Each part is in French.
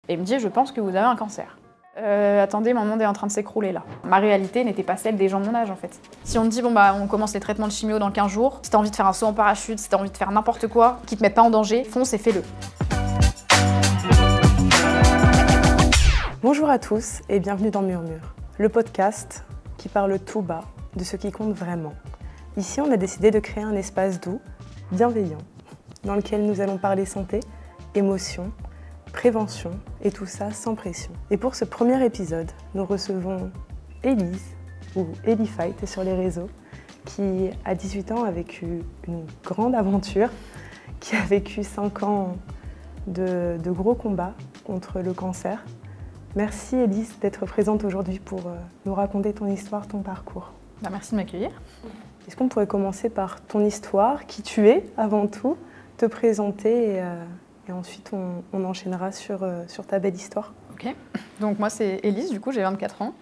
Et il me dit, je pense que vous avez un cancer. Attendez, mon monde est en train de s'écrouler là. Ma réalité n'était pas celle des gens de mon âge en fait. Si on te dit, bon bah on commence les traitements de chimio dans 15 jours, si t'as envie de faire un saut en parachute, si t'as envie de faire n'importe quoi, qui te mette pas en danger, fonce et fais-le. Bonjour à tous et bienvenue dans Murmure, le podcast qui parle tout bas de ce qui compte vraiment. Ici, on a décidé de créer un espace doux, bienveillant, dans lequel nous allons parler santé, émotions, prévention et tout ça sans pression. Et pour ce premier épisode, nous recevons Élise, ou Elifight sur les réseaux, qui à 18 ans a vécu une grande aventure, qui a vécu 5 ans de gros combats contre le cancer. Merci Élise d'être présente aujourd'hui pour nous raconter ton histoire, ton parcours. Merci de m'accueillir. Est-ce qu'on pourrait commencer par ton histoire, qui tu es avant tout, te présenter et ensuite on enchaînera sur ta belle histoire. Ok, donc moi c'est Élise, du coup j'ai 24 ans.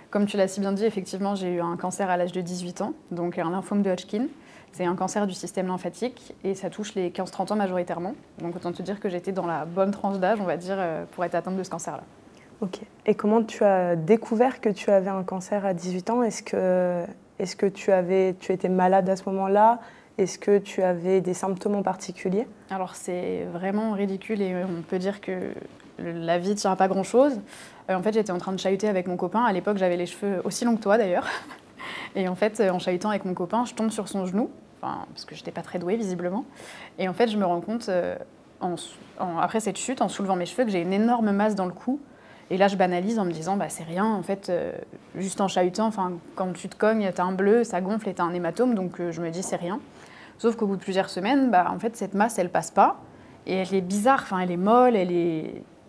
Comme tu l'as si bien dit, effectivement j'ai eu un cancer à l'âge de 18 ans, donc un lymphome de Hodgkin. C'est un cancer du système lymphatique et ça touche les 15-30 ans majoritairement. Donc autant te dire que j'étais dans la bonne tranche d'âge, on va dire, pour être atteinte de ce cancer-là. Ok, et comment tu as découvert que tu avais un cancer à 18 ans? Est-ce que tu étais malade à ce moment-là? Est-ce que tu avais des symptômes en particulier? Alors c'est vraiment ridicule et on peut dire que la vie ne tient à pas grand-chose. En fait j'étais en train de chahuter avec mon copain. À l'époque j'avais les cheveux aussi longs que toi d'ailleurs. Et en fait en chahutant avec mon copain, je tombe sur son genou, parce que je n'étais pas très douée visiblement. Et en fait je me rends compte, après cette chute, en soulevant mes cheveux, que j'ai une énorme masse dans le cou. Et là, je banalise en me disant, bah, c'est rien, en fait, juste en chahutant, quand tu te cognes, t'as un bleu, ça gonfle et t'as un hématome, donc je me dis, c'est rien. Sauf qu'au bout de plusieurs semaines, bah, en fait, cette masse, elle passe pas, et elle est bizarre, elle est molle,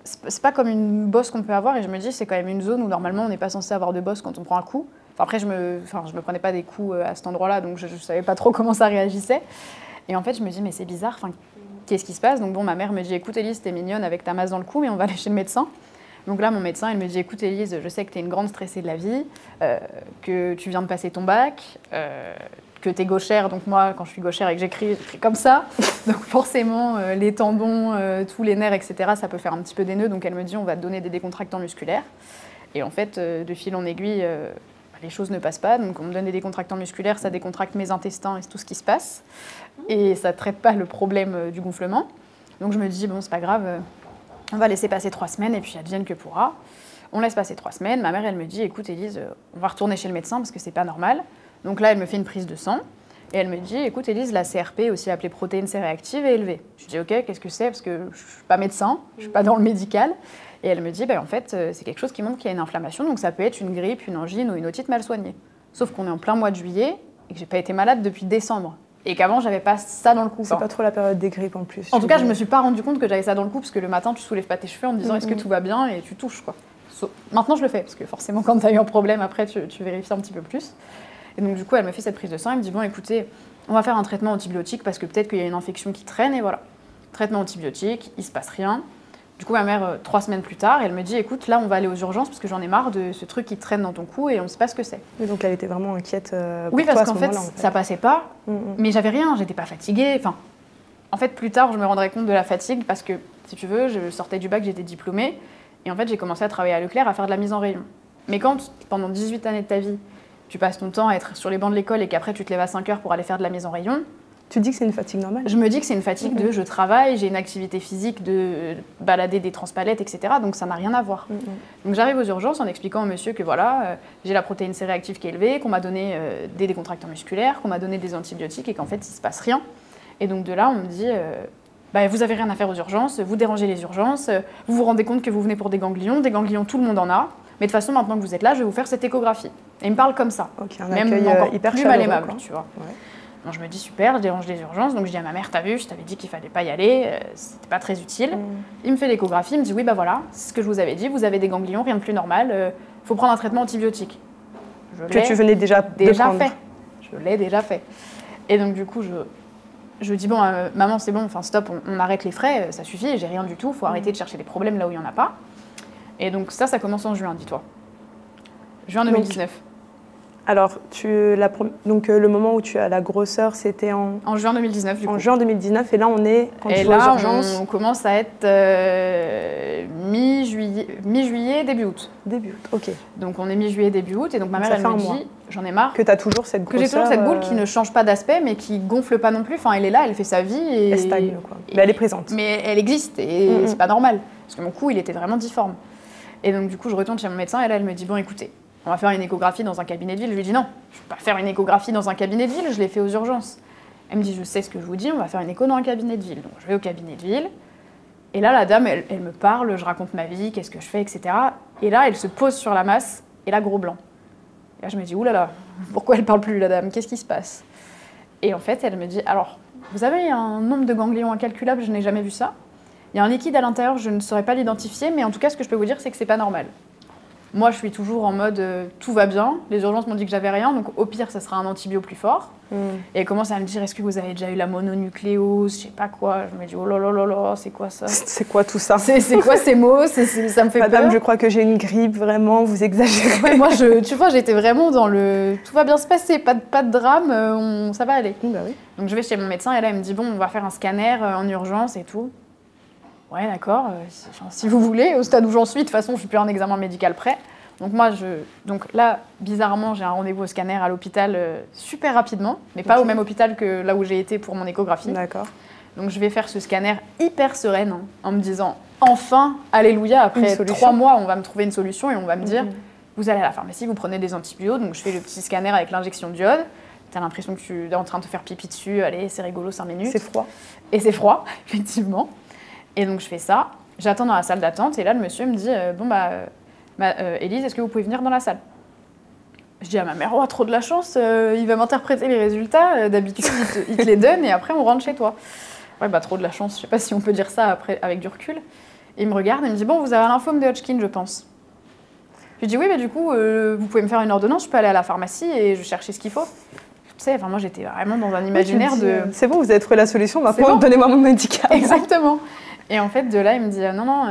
c'est pas comme une bosse qu'on peut avoir, et je me dis, c'est quand même une zone où normalement, on n'est pas censé avoir de bosse quand on prend un coup. Après, je me prenais pas des coups à cet endroit-là, donc je savais pas trop comment ça réagissait. Et en fait, je me dis, mais c'est bizarre, qu'est-ce qui se passe? Donc bon, ma mère me dit, écoute, Élise, t'es mignonne avec ta masse dans le cou, mais on va aller chez le médecin. Donc là, mon médecin, il me dit, écoute Élise, je sais que tu es une grande stressée de la vie, que tu viens de passer ton bac, que tu es gauchère. Donc moi, quand je suis gauchère et que j'écris comme ça. Donc forcément, les tendons, tous les nerfs, etc., ça peut faire un petit peu des nœuds. Donc elle me dit, on va te donner des décontractants musculaires. Et en fait, de fil en aiguille, les choses ne passent pas. Donc on me donne des décontractants musculaires, ça décontracte mes intestins et c'est tout ce qui se passe. Et ça ne traite pas le problème du gonflement. Donc je me dis, bon, c'est pas grave. On va laisser passer 3 semaines et puis advienne que pourra. On laisse passer 3 semaines. Ma mère, elle me dit, écoute Élise, on va retourner chez le médecin parce que c'est pas normal. Donc là, elle me fait une prise de sang et elle me dit, écoute Élise, la CRP, aussi appelée protéine C réactive, est élevée. Je dis, ok, qu'est-ce que c'est? Parce que je suis pas médecin, je suis pas dans le médical. Et elle me dit, en fait, c'est quelque chose qui montre qu'il y a une inflammation, donc ça peut être une grippe, une angine ou une otite mal soignée. Sauf qu'on est en plein mois de juillet et que j'ai pas été malade depuis décembre. Et qu'avant, j'avais pas ça dans le cou. C'est pas trop la période des grippes en plus. En tout cas, je me suis pas rendu compte que j'avais ça dans le cou, parce que le matin, tu soulèves pas tes cheveux en te disant est-ce que tout va bien et tu touches, quoi. Maintenant, je le fais, parce que forcément, quand tu as eu un problème, après, tu vérifies un petit peu plus. Et donc, du coup, elle me fait cette prise de sang. Elle me dit, bon, écoutez, on va faire un traitement antibiotique, parce que peut-être qu'il y a une infection qui traîne, et voilà. Traitement antibiotique, il se passe rien. Du coup, ma mère, 3 semaines plus tard, elle me dit, écoute, là, on va aller aux urgences, parce que j'en ai marre de ce truc qui traîne dans ton cou, et on ne sait pas ce que c'est. Et donc, elle était vraiment inquiète pour oui, toi parce à ce qu'en fait, moment-là, ça passait pas, mais j'avais rien, j'étais pas fatiguée. En fait, plus tard, je me rendrai compte de la fatigue, parce que, si tu veux, je sortais du bac, j'étais diplômée, et en fait, j'ai commencé à travailler à Leclerc, à faire de la mise en rayon. Mais quand, pendant 18 années de ta vie, tu passes ton temps à être sur les bancs de l'école, et qu'après, tu te lèves à 5 heures pour aller faire de la mise en rayon, tu dis que c'est une fatigue normale? Je me dis que c'est une fatigue de je travaille, j'ai une activité physique de balader des transpalettes, etc. Donc ça n'a rien à voir. Donc j'arrive aux urgences en expliquant au monsieur que voilà, j'ai la protéine C réactive qui est élevée, qu'on m'a donné des décontractants musculaires, qu'on m'a donné des antibiotiques et qu'en fait il ne se passe rien. Et donc de là on me dit vous n'avez rien à faire aux urgences, vous dérangez les urgences, vous vous rendez compte que vous venez pour des ganglions tout le monde en a. Mais de toute façon maintenant que vous êtes là, je vais vous faire cette échographie. Et il me parle comme ça. Ok, un même accueil encore hyper plus chaleureux, mal aimable, quoi. tu vois. Ouais. Bon, je me dis super, je dérange les urgences, donc je dis à ma mère, t'as vu, je t'avais dit qu'il fallait pas y aller, c'était pas très utile. Il me fait l'échographie, il me dit oui voilà, c'est ce que je vous avais dit, vous avez des ganglions, rien de plus normal, faut prendre un traitement antibiotique. Que tu venais déjà de prendre. Fait. Je l'ai déjà fait. Et donc du coup je dis bon maman c'est bon, enfin stop, on arrête les frais, ça suffit, j'ai rien du tout, faut arrêter de chercher des problèmes là où il y en a pas. Et donc ça commence en juin, dis-toi. Juin 2019. Alors, donc le moment où tu as la grosseur, c'était en juin 2019 du coup. En juin 2019, et là on est quand et tu vas là, aux urgences. on commence à être mi-juillet, début août. Début août, ok. Donc on est mi-juillet, début août, et donc ma mère Ça elle fait me un mois. dit, j'en ai marre. Que tu as toujours cette grosseur. Que j'ai toujours cette boule qui ne change pas d'aspect, mais qui gonfle pas non plus. Enfin, elle est là, elle fait sa vie. Et elle stagne, quoi. Mais elle est présente. Mais elle existe, et c'est pas normal. Parce que mon cou, il était vraiment difforme. Et donc du coup, je retourne chez mon médecin, et là, elle me dit, bon, écoutez, on va faire une échographie dans un cabinet de ville. Je lui dis non, je ne vais pas faire une échographie dans un cabinet de ville, je l'ai fait aux urgences. Elle me dit, je sais ce que je vous dis, on va faire une écho dans un cabinet de ville. Donc je vais au cabinet de ville, et là la dame, elle me parle, je raconte ma vie, qu'est-ce que je fais, etc. Et là, elle se pose sur la masse, et là, gros blanc. Et là, je me dis, oulala, pourquoi elle parle plus, la dame, qu'est-ce qui se passe? Et en fait, elle me dit, alors, vous avez un nombre de ganglions incalculable, je n'ai jamais vu ça. Il y a un liquide à l'intérieur, je ne saurais pas l'identifier, mais en tout cas, ce que je peux vous dire, c'est que c'est pas normal. Moi, je suis toujours en mode tout va bien. Les urgences m'ont dit que j'avais rien, donc au pire, ça sera un antibio plus fort. Et elle commence à me dire, est-ce que vous avez déjà eu la mononucléose, je sais pas quoi. Je me dis, oh là là là là, c'est quoi ça? C'est quoi tout ça? C'est quoi ces mots? Ça me fait Madame, peur. je crois que j'ai une grippe, vraiment, vous exagérez. Ouais, moi, tu vois, j'étais vraiment dans le tout va bien se passer, pas de drame, ça va aller. Bah oui. Donc je vais chez mon médecin, et là, elle me dit, bon, on va faire un scanner en urgence et tout. Ouais, d'accord, si vous voulez, au stade où j'en suis, de toute façon, je suis plus un examen médical prêt. Donc là, bizarrement, j'ai un rendez-vous au scanner à l'hôpital super rapidement, mais pas au même hôpital que là où j'ai été pour mon échographie. D'accord. Donc je vais faire ce scanner hyper sereine, en me disant, enfin, alléluia, après 3 mois, on va me trouver une solution et on va me dire, vous allez à la pharmacie, vous prenez des antibiotiques. Donc je fais le petit scanner avec l'injection d'iode. T'as l'impression que tu es en train de te faire pipi dessus, allez, c'est rigolo, 5 minutes. C'est froid. Et c'est froid, effectivement. Et donc je fais ça, j'attends dans la salle d'attente, et là le monsieur me dit, Élise, est-ce que vous pouvez venir dans la salle? Je dis à ma mère, oh, trop de la chance, il va m'interpréter les résultats, d'habitude il te les donne, et après on rentre chez toi. Ouais, bah trop de la chance, je sais pas si on peut dire ça après, avec du recul. Et il me regarde et me dit, bon, vous avez un lymphome de Hodgkin, je pense. Je lui dis, oui, mais du coup, vous pouvez me faire une ordonnance, je peux aller à la pharmacie et je chercher ce qu'il faut. Tu sais, enfin, moi j'étais vraiment dans un imaginaire c'est bon, vous avez trouvé la solution, maintenant donnez-moi mon médicament. Exactement. Et en fait, de là, il me dit, non,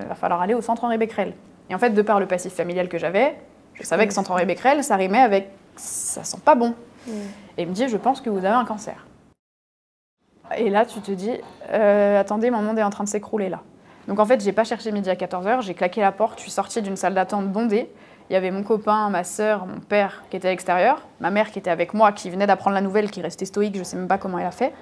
va falloir aller au centre Henri Becquerel. Et en fait, de par le passif familial que j'avais, je savais que centre Henri Becquerel, ça rimait avec ça sent pas bon. Et il me dit, je pense que vous avez un cancer. Et là, tu te dis, attendez, mon monde est en train de s'écrouler là. Donc en fait, j'ai pas cherché midi à 14h, j'ai claqué la porte, je suis sortie d'une salle d'attente bondée. Il y avait mon copain, ma sœur, mon père qui était à l'extérieur, ma mère qui était avec moi, qui venait d'apprendre la nouvelle, qui restait stoïque, je sais même pas comment elle a fait.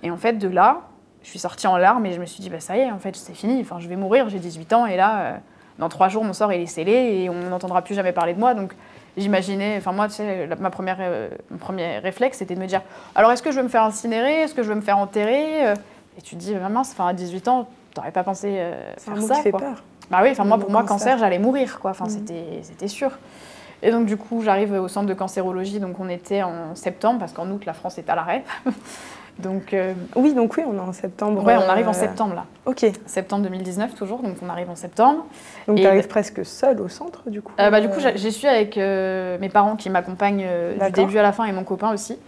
Et en fait, de là, je suis sortie en larmes et je me suis dit, bah ça y est, en fait, c'est fini, enfin, je vais mourir, j'ai 18 ans et là, dans 3 jours, mon sort il est scellé et on n'entendra plus jamais parler de moi. Donc j'imaginais, enfin moi, tu sais, mon premier réflexe, c'était de me dire, alors est-ce que je vais me faire incinérer, est-ce que je vais me faire enterrer? Et tu te dis, vraiment, à 18 ans, t'aurais pas pensé faire ça, qui fait quoi. Peur. Bah oui, enfin moi, pour moi, cancer, j'allais mourir, quoi. Enfin, c'était sûr. Et donc du coup, j'arrive au centre de cancérologie, donc on était en septembre, parce qu'en août, la France est à l'arrêt. Donc, oui, on est en septembre. Ouais, on arrive en septembre, là. Ok. Septembre 2019, toujours, donc on arrive en septembre. Donc tu arrives presque seule au centre, du coup Du coup, j'y suis avec mes parents qui m'accompagnent du début à la fin, et mon copain aussi.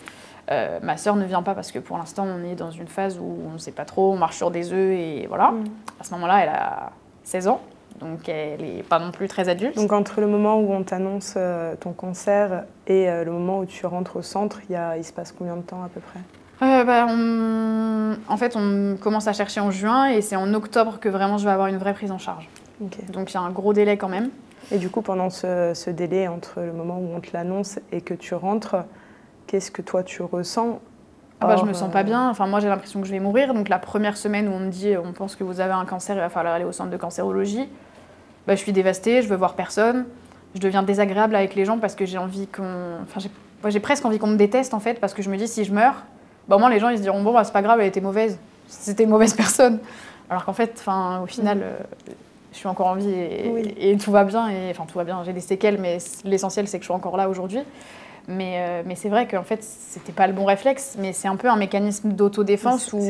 Ma sœur ne vient pas parce que pour l'instant, on est dans une phase où on ne sait pas trop, on marche sur des œufs, et voilà. À ce moment-là, elle a 16 ans. Donc elle n'est pas non plus très adulte. Donc entre le moment où on t'annonce ton cancer et le moment où tu rentres au centre, il se passe combien de temps à peu près? En fait, on commence à chercher en juin et c'est en octobre que vraiment je vais avoir une vraie prise en charge. Okay. Donc il y a un gros délai quand même. Et du coup, pendant ce délai entre le moment où on te l'annonce et que tu rentres, qu'est-ce que toi tu ressens? Je me sens pas bien. Enfin, moi, j'ai l'impression que je vais mourir. Donc la première semaine où on me dit on pense que vous avez un cancer, il va falloir aller au centre de cancérologie, je suis dévastée, je veux voir personne. Je deviens désagréable avec les gens parce que j'ai envie j'ai presque envie qu'on me déteste en fait, parce que je me dis si je meurs, au moins les gens ils se diront bon c'est pas grave, elle était mauvaise, c'était une mauvaise personne. Alors qu'en fait, au final, je suis encore en vie et tout va bien. Tout va bien, j'ai des séquelles, mais l'essentiel c'est que je suis encore là aujourd'hui. Mais c'est vrai qu'en fait, c'était pas le bon réflexe, mais c'est un peu un mécanisme d'autodéfense où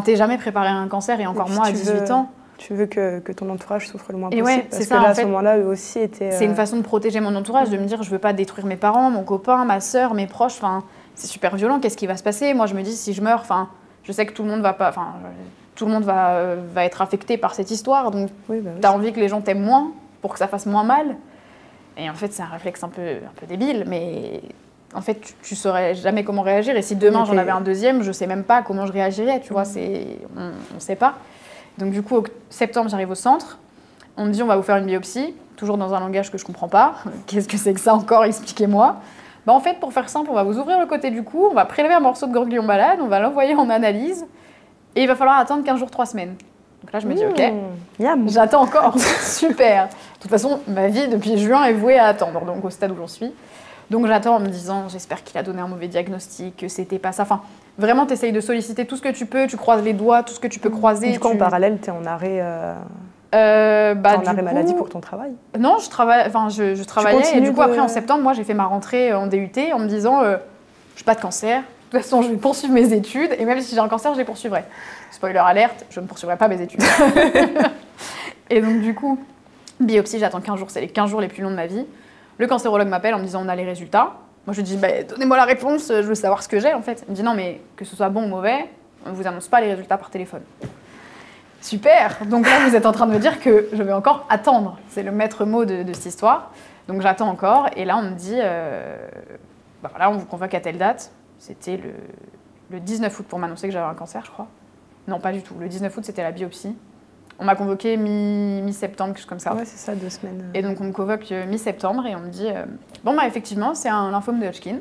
t'es jamais préparé à un cancer et encore moins à 18 ans. Tu veux que ton entourage souffre le moins possible. Parce que ça, là, à ce moment-là, eux aussi étaient... C'est une façon de protéger mon entourage, de me dire je veux pas détruire mes parents, mon copain, ma sœur, mes proches. C'est super violent, qu'est-ce qui va se passer? Moi, je me dis si je meurs, je sais que tout le monde va être affecté par cette histoire. Donc, t'as envie que les gens t'aiment moins pour que ça fasse moins mal. Et en fait, c'est un réflexe un peu débile, mais en fait, tu saurais jamais comment réagir. Et si demain j'en avais un deuxième, je sais même pas comment je réagirais, tu vois, on sait pas. Donc du coup, septembre, j'arrive au centre. On me dit, on va vous faire une biopsie, toujours dans un langage que je comprends pas. Qu'est-ce que c'est que ça encore? Expliquez-moi. En fait, pour faire simple, on va vous ouvrir le côté du cou, on va prélever un morceau de ganglion malade, on va l'envoyer en analyse, et il va falloir attendre 15 jours, 3 semaines. Donc là, je me dis, ok, j'attends encore, super. De toute façon, ma vie depuis juin est vouée à attendre, donc au stade où j'en suis. Donc j'attends en me disant, j'espère qu'il a donné un mauvais diagnostic, que c'était pas ça. Enfin, vraiment, tu essayes de solliciter tout ce que tu peux, tu croises les doigts, tout ce que tu peux croiser. Du coup, en parallèle, tu es en arrêt, maladie pour ton travail? Non, je travaillais, et du coup, après, en septembre, moi, j'ai fait ma rentrée en DUT en me disant, je n'ai pas de cancer, de toute façon, je vais poursuivre mes études, et même si j'ai un cancer, je les poursuivrai. Spoiler alerte, je ne poursuivrai pas mes études. Et donc, du coup, biopsie, j'attends 15 jours, c'est les 15 jours les plus longs de ma vie. Le cancérologue m'appelle en me disant, on a les résultats. Moi, je lui dis, donnez-moi la réponse, je veux savoir ce que j'ai, en fait. Il me dit, non, mais que ce soit bon ou mauvais, on ne vous annonce pas les résultats par téléphone. Super. Donc là, vous êtes en train de me dire que je vais encore attendre. C'est le maître mot de cette histoire. Donc j'attends encore. Et là, on me dit, voilà, on vous convoque à telle date. C'était le 19 août pour m'annoncer que j'avais un cancer, je crois. Non, pas du tout. Le 19 août, c'était la biopsie. On m'a convoqué mi-septembre, quelque chose comme ça. Ouais, c'est ça, 2 semaines. Et donc on me convoque mi-septembre et on me dit, effectivement, c'est un lymphome de Hodgkin.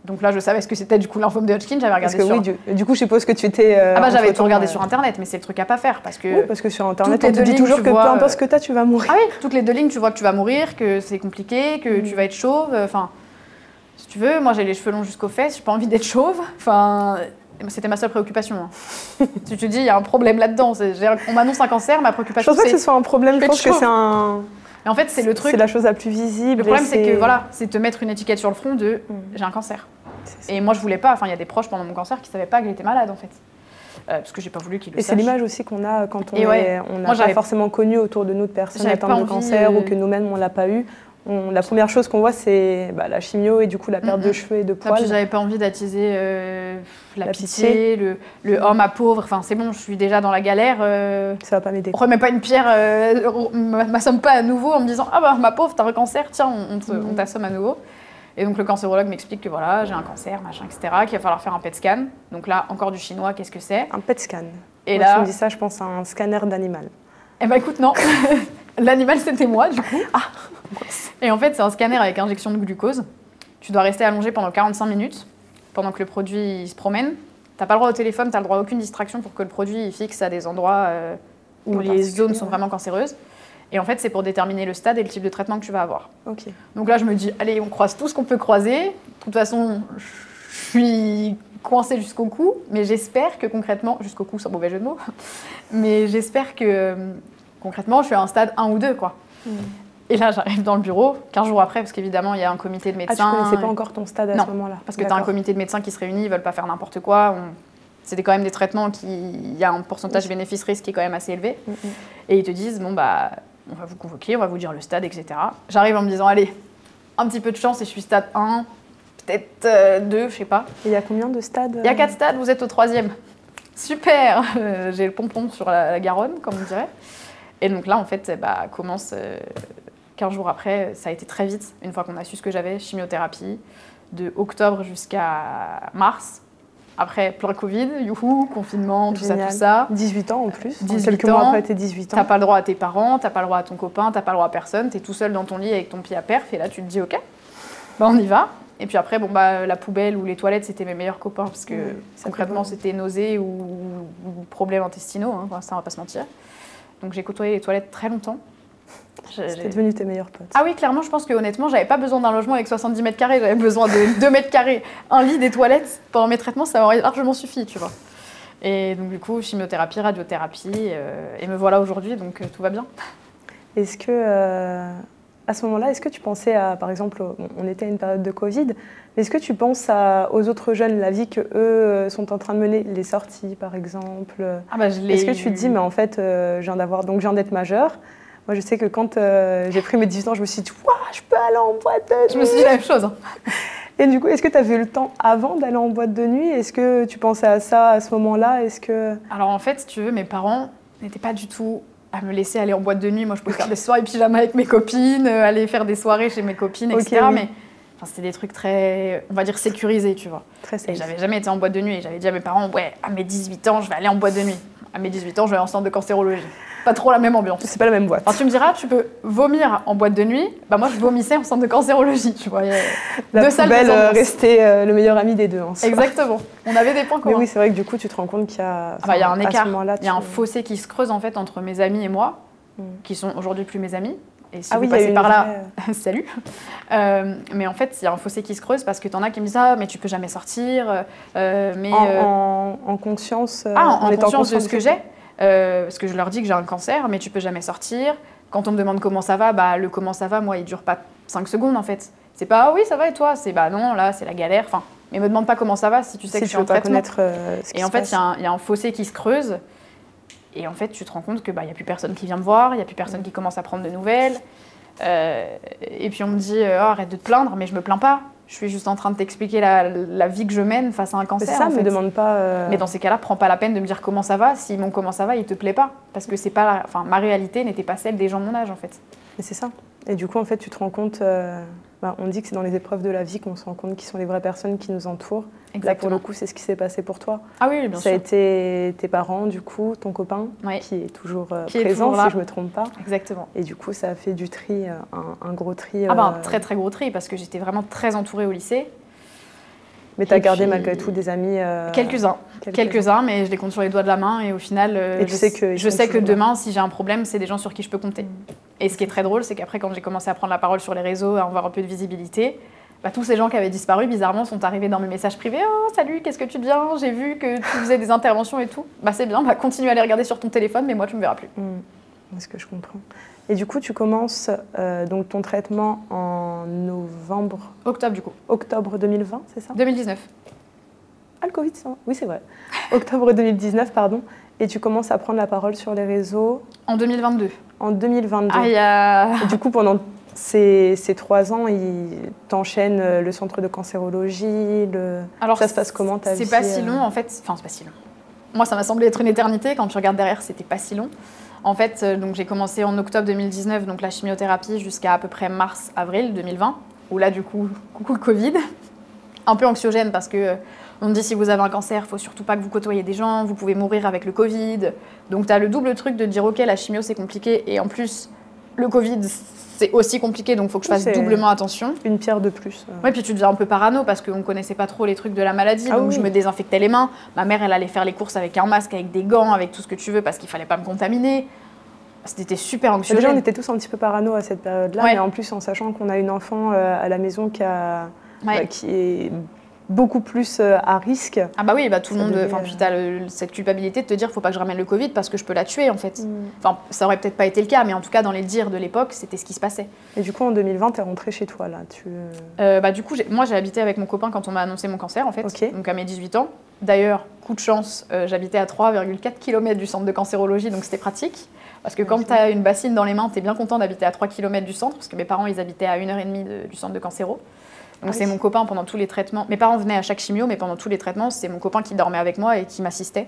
Donc là, je savais ce que c'était du coup lymphome de Hodgkin, j'avais regardé sur... Oui, du coup, je suppose que tu étais... j'avais tout regardé sur Internet, mais c'est le truc à pas faire, parce que... Oui, parce que sur Internet, on te dit toujours que peu importe ce que tu vas mourir. Ah oui, toutes les 2 lignes, tu vois que tu vas mourir, que c'est compliqué, que tu vas être chauve, enfin... Si tu veux, moi j'ai les cheveux longs jusqu'aux fesses, j'ai pas envie d'être chauve, enfin... C'était ma seule préoccupation. Hein. Si tu te dis, il y a un problème là-dedans, on m'annonce un cancer, ma préoccupation c'est... Je pense pas que ce soit un problème, je pense que c'est un... Et en fait, c'est le truc... C'est la chose la plus visible. Le problème, c'est que voilà, c'est te mettre une étiquette sur le front de j'ai un cancer. Et moi, je voulais pas. Enfin, il y a des proches pendant mon cancer qui savaient pas que j'étais malade, en fait, parce que j'ai pas voulu qu'ils le sachent. Et c'est l'image aussi qu'on a quand on n'a pas forcément connu autour de nous de personnes atteintes de cancer ou que nous-mêmes on l'a pas eu. La première chose qu'on voit, c'est la chimio et du coup la perte de cheveux et de poils. J'avais pas envie d'attiser la pitié, le oh ma pauvre. Enfin, c'est bon, je suis déjà dans la galère. Ça va pas m'aider. Remets pas une pierre, m'assomme pas à nouveau en me disant ah ma pauvre, t'as un cancer, tiens, on t'assomme à nouveau. Et donc le cancérologue m'explique que voilà, j'ai un cancer, machin, etc., qu'il va falloir faire un PET scan. Donc là, encore du chinois, qu'est-ce que c'est? Un PET scan. Et moi, là, tu me dis ça, je pense à un scanner d'animal. Eh ben écoute, non. L'animal, c'était moi, du coup. Ah. Et en fait, c'est un scanner avec injection de glucose. Tu dois rester allongé pendant 45 minutes, pendant que le produit se promène. T'as pas le droit au téléphone, t'as le droit à aucune distraction pour que le produit il fixe à des endroits où les zones sont vraiment cancéreuses. Et en fait, c'est pour déterminer le stade et le type de traitement que tu vas avoir. Okay. Donc là, je me dis, allez, on croise tout ce qu'on peut croiser. De toute façon, je suis coincée jusqu'au cou, mais j'espère que concrètement, jusqu'au cou, c'est un mauvais jeu de mots, mais j'espère que concrètement, je suis à un stade 1 ou 2, quoi. Et là, j'arrive dans le bureau, 15 jours après, parce qu'évidemment, il y a un comité de médecins. Ah, tu connaissais pas encore ton stade à ce moment-là? Parce que tu as un comité de médecins qui se réunit, ils veulent pas faire n'importe quoi. C'était quand même des traitements il y a un pourcentage bénéfice-risque qui est quand même assez élevé. Et ils te disent, bon, on va vous convoquer, on va vous dire le stade, etc. J'arrive en me disant, allez, un petit peu de chance et je suis stade 1, peut-être 2, je sais pas. Et il y a combien de stades? Il y a 4 stades, vous êtes au 3e. Super. J'ai le pompon sur la Garonne, comme on dirait. Et donc là, en fait, commence 15 jours après, ça a été très vite, une fois qu'on a su ce que j'avais, chimiothérapie, de octobre jusqu'à mars. Après, plein Covid, youhou, confinement, tout ça. 18 ans en plus. 18 quelques mois après tes 18 ans. T'as pas le droit à tes parents, t'as pas le droit à ton copain, t'as pas le droit à personne. T'es tout seul dans ton lit avec ton pied à perf et là, tu te dis, ok, on y va. Et puis après, la poubelle ou les toilettes, c'était mes meilleurs copains parce que concrètement, c'était nausées ou problèmes intestinaux, hein, ça, on va pas se mentir. Donc j'ai côtoyé les toilettes très longtemps. C'était devenu tes meilleurs potes. Ah oui, clairement, je pense que honnêtement, j'avais pas besoin d'un logement avec 70 mètres carrés, j'avais besoin de 2 mètres carrés, un lit, des toilettes. Pendant mes traitements, ça m'aurait largement suffi, tu vois. Et donc du coup, chimiothérapie, radiothérapie, et me voilà aujourd'hui, donc tout va bien. Est-ce que, à ce moment-là, est-ce que tu pensais à, par exemple, on était à une période de Covid, mais est-ce que tu penses aux autres jeunes, la vie qu'eux sont en train de mener, les sorties par exemple? Est-ce que tu te dis, mais en fait, je viens d'être majeure. Moi, je sais que quand j'ai pris mes 18 ans, je me suis dit, je peux aller en boîte de nuit. Je me suis dit la même chose. Et du coup, est-ce que tu avais eu le temps avant d'aller en boîte de nuit? Est-ce que tu pensais à ça à ce moment-là? Alors en fait, si tu veux, mes parents n'étaient pas du tout à me laisser aller en boîte de nuit. Moi, je pouvais faire des soirées pyjama avec mes copines, aller faire des soirées chez mes copines, etc. Oui. Mais c'était des trucs très, on va dire, sécurisés, tu vois. Très safe. Et j'avais jamais été en boîte de nuit. Et j'avais dit à mes parents, ouais, à mes 18 ans, je vais aller en boîte de nuit. À mes 18 ans, je vais en centre de cancérologie. Pas trop la même ambiance. C'est pas la même boîte. Alors tu me diras, tu peux vomir en boîte de nuit. Bah moi, je vomissais en centre de cancérologie, tu vois. La poubelle restait le meilleur ami des deux. En soi. Exactement. On avait des points communs. Mais oui, c'est vrai que du coup, tu te rends compte qu'il y a, y a un écart. Il y a un fossé qui se creuse en fait entre mes amis et moi, qui sont aujourd'hui plus mes amis. Et si vous passez par là, salut. Mais en fait, il y a un fossé qui se creuse parce que t'en as qui me disent mais tu peux jamais sortir. En conscience. En conscience de ce que j'ai. Parce que je leur dis que j'ai un cancer, mais tu peux jamais sortir. Quand on me demande comment ça va, bah le comment ça va, moi, il dure pas 5 secondes en fait. C'est pas oui, ça va et toi. C'est bah non, là, c'est la galère. Enfin, mais me demande pas comment ça va si tu sais que je suis en traitement. Et en fait, il y a un fossé qui se creuse. Et en fait, tu te rends compte que y a plus personne qui vient me voir, il y a plus personne qui commence à prendre de nouvelles. Et puis on me dit arrête de te plaindre, mais je me plains pas. Je suis juste en train de t'expliquer la vie que je mène face à un cancer. C'est ça, me demande pas. Mais dans ces cas-là, prends pas la peine de me dire comment ça va. Si mon comment ça va, il te plaît pas, parce que c'est pas, ma réalité n'était pas celle des gens de mon âge en fait. Mais c'est ça. Et du coup, en fait, tu te rends compte. On dit que c'est dans les épreuves de la vie qu'on se rend compte qui sont les vraies personnes qui nous entourent. Exactement. Là, pour le coup, c'est ce qui s'est passé pour toi. Ah oui, bien sûr. Ça a été tes parents, du coup, ton copain, qui est toujours présent, si je ne me trompe pas. Exactement. Et du coup, ça a fait du tri, un gros tri. Un très très gros tri, parce que j'étais vraiment très entourée au lycée. Mais tu as gardé malgré tout des amis. Quelques-uns, mais je les compte sur les doigts de la main. Et au final, je sais que demain, si j'ai un problème, c'est des gens sur qui je peux compter. Et ce qui est très drôle, c'est qu'après, quand j'ai commencé à prendre la parole sur les réseaux, à avoir un peu de visibilité, tous ces gens qui avaient disparu, bizarrement, sont arrivés dans mes messages privés. Oh, salut, qu'est-ce que tu deviens? J'ai vu que tu faisais des interventions et tout. C'est bien, continue à les regarder sur ton téléphone, mais moi, tu ne me verras plus. C'est ce que je comprends. Et du coup, tu commences donc ton traitement en Octobre, du coup. Octobre 2020, c'est ça? 2019. Ah, le Covid, ça? Oui, c'est vrai. Octobre 2019, pardon. Et tu commences à prendre la parole sur les réseaux? En 2022. En 2022. Et du coup, pendant ces 3 ans, t'enchaînes le centre de cancérologie. Alors, ça se passe comment ta vie? C'est pas si long, en fait. Enfin, c'est pas si long. Moi, ça m'a semblé être une éternité. Quand tu regardes derrière, c'était pas si long. En fait, donc j'ai commencé en octobre 2019, donc la chimiothérapie, jusqu'à peu près mars-avril 2020, où là, du coup, coucou le Covid. Un peu anxiogène parce que on me dit si vous avez un cancer, il ne faut surtout pas que vous côtoyez des gens, vous pouvez mourir avec le Covid. Donc tu as le double truc de dire ok, la chimio c'est compliqué et en plus le Covid c'est aussi compliqué, donc il faut que je fasse doublement attention. Une pierre de plus. Oui, puis tu deviens un peu parano parce qu'on ne connaissait pas trop les trucs de la maladie, donc je me désinfectais les mains. Ma mère, elle allait faire les courses avec un masque, avec des gants, avec tout ce que tu veux parce qu'il ne fallait pas me contaminer. C'était super anxiogène. Déjà, on était tous un petit peu parano à cette période-là, mais en plus en sachant qu'on a une enfant à la maison qui est beaucoup plus à risque. Ah bah oui, tout le monde. Puis tu as cette culpabilité de te dire faut pas que je ramène le Covid parce que je peux la tuer en fait. Ça aurait peut-être pas été le cas, mais en tout cas dans les dires de l'époque, c'était ce qui se passait. Et du coup en 2020, tu es rentrée chez toi là. Du coup, moi j'ai habité avec mon copain quand on m'a annoncé mon cancer en fait, donc à mes 18 ans. D'ailleurs, coup de chance, j'habitais à 3,4 km du centre de cancérologie, donc c'était pratique. Parce que quand tu as une bassine dans les mains, tu es bien content d'habiter à 3 km du centre, parce que mes parents ils habitaient à 1h30 du centre de cancéro. Donc c'est mon copain pendant tous les traitements. Mes parents venaient à chaque chimio, mais pendant tous les traitements, c'est mon copain qui dormait avec moi et qui m'assistait.